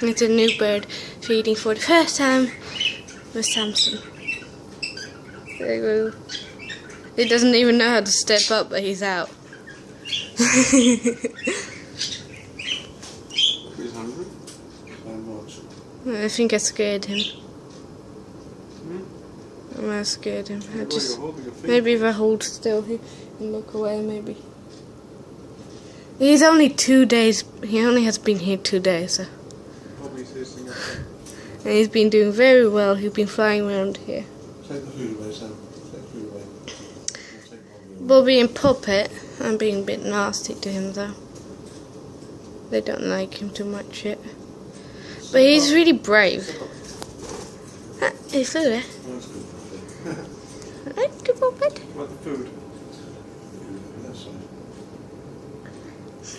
It's a new bird feeding for the first time with Samson. There you go. He doesn't even know how to step up, but he's out. He's hungry? I think I scared him. I might have scared him. Maybe if I hold still and look away, maybe. He's only 2 days. He only has been here 2 days, so. And he's been doing very well. He's been flying around here. Take the food away, Sam. Take the food away. Bobby and Puppet, I'm being a bit nasty to him though. They don't like him too much yet. But he's really brave. He's still there. Right, to Puppet. What the food?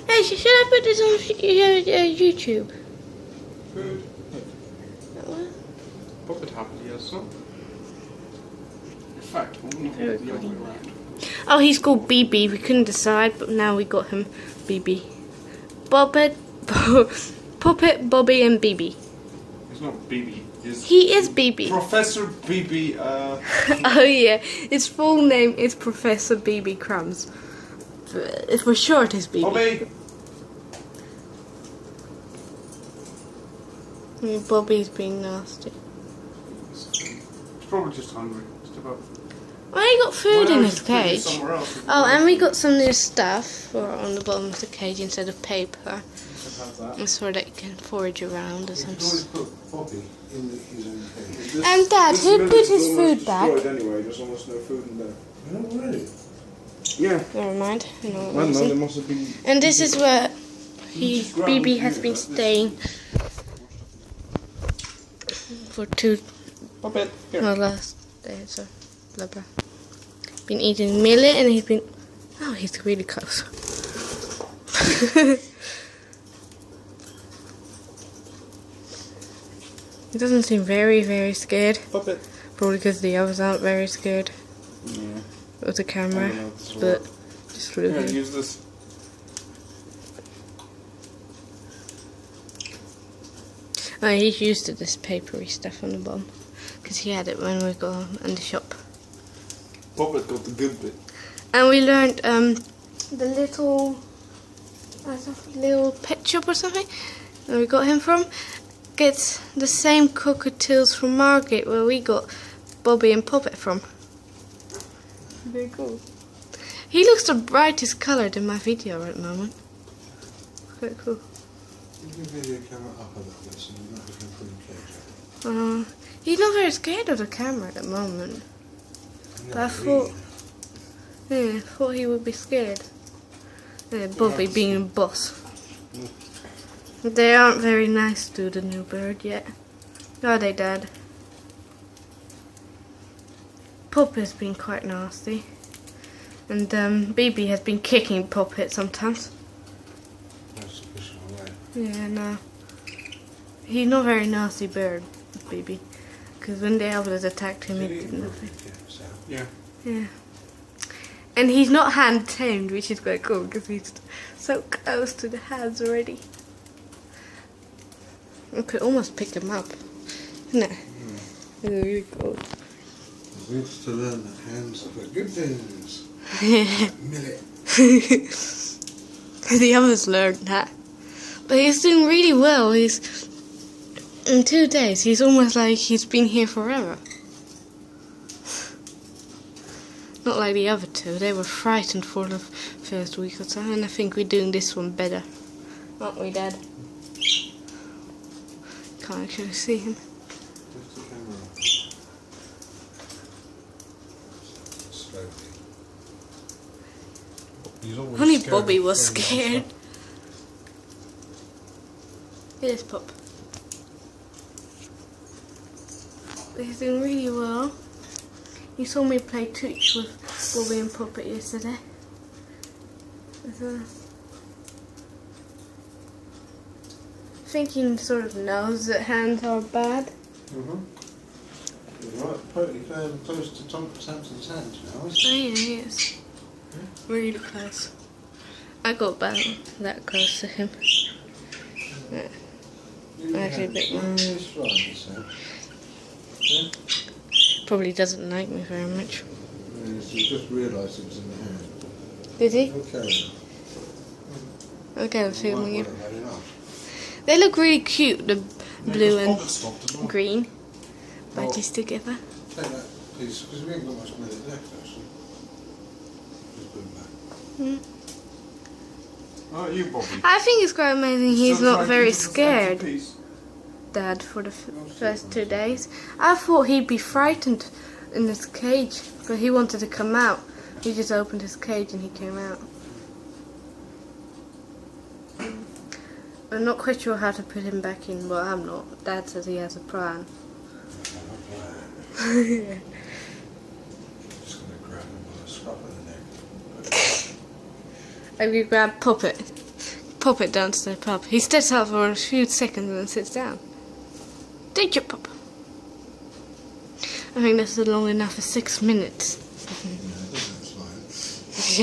Hey, should I put this on YouTube? Food. Puppet happily has some. In fact, I wouldn't hold the other way around. Oh, he's called Bee Bee. We couldn't decide, but now we got him Bee Bee. Puppet, Bobby, and Bee Bee. He's not Bee Bee. He is Bee Bee. Professor Bee Bee. Oh yeah, his full name is Professor Bee Bee Crumb. For short, it's Bee Bee. Bobby. Bobby's being nasty. He's probably just hungry. Just about. Well, he got food in his cage. Oh, and we got some new stuff on the bottom of the cage instead of paper. So that he can forage around or something. And Dad, who put his food back? Anyway, there's almost no food in there. No, really? Yeah. Never mind. I know what Well, I'm no, saying. there must have been. And this is where Bee Bee has been staying for last day, so blah blah. Been eating millet and he's been. Oh, he's really close. He doesn't seem very scared. Puppet. Probably because the others aren't very scared Yeah. of the camera. But just through Yeah, him. use this. Oh, he's used to this papery stuff on the bottom because he had it when we got in the shop. Puppet got the good bit. And we learned the little pet shop or something where we got him from gets the same cockatiels from Margate where we got Bobby and Puppet from. Very cool. He looks the brightest coloured in my video at the moment. Quite cool. You can video camera up a little bit so you're not looking for the cage. He's not very scared of the camera at the moment. But I thought he would be scared. Yeah, Bobby being a boss. They aren't very nice to the new bird yet. Are they, Dad? Puppet's been quite nasty. And Bee Bee has been kicking Puppet sometimes. That's the official way. Yeah, no. He's not a very nasty bird, Bee Bee. Because when the others attacked him, he did nothing. Yeah. Yeah. And he's not hand tamed, which is quite cool because he's so close to the hands already. I could almost pick him up, isn't it? It's really cool. We have to learn that hands are for good things. Millet. The others learned that. But he's doing really well. He's in 2 days. He's almost like he's been here forever. Not like the other two. They were frightened for the first week or so, and I think we're doing this one better, aren't we, Dad? Can't actually see him. Lift the camera up. Slowly. He's always Only scared Bobby of was throwing scared. stuff. It is Pop. But he's doing really well. You saw me play touch with Bobby and Puppet yesterday. I think he sort of knows that hands are bad. You're right, totally close to Tom Samson's hand now, isn't Oh yeah, he is. Really close. I got about that close to him. Yeah. Actually, a bit more. It's right, so. Yeah? Probably doesn't like me very much. Yes, you just realised it was in the hand. Did he? Okay. Okay, I'll film Might you. want to let it off. They look really cute, the blue Yeah, and 'cause Bob stopped as well. green budgies together. Take that piece, because we ain't got much millet left actually. Just put it back. Oh, you, Bobby. I think it's quite amazing he's Still not trying to very keep this empty scared, piece. Dad, for the first 2 days. I thought he'd be frightened in his cage, but he wanted to come out. He just opened his cage and he came out. I'm not quite sure how to put him back in. Well, I'm not. Dad says he has a plan. Just going to grab him by the scruff of the neck. Have you grab Puppet? Puppet down to the pub. He steps out for a few seconds and then sits down. Danger, Pup. I think this is long enough for 6 minutes.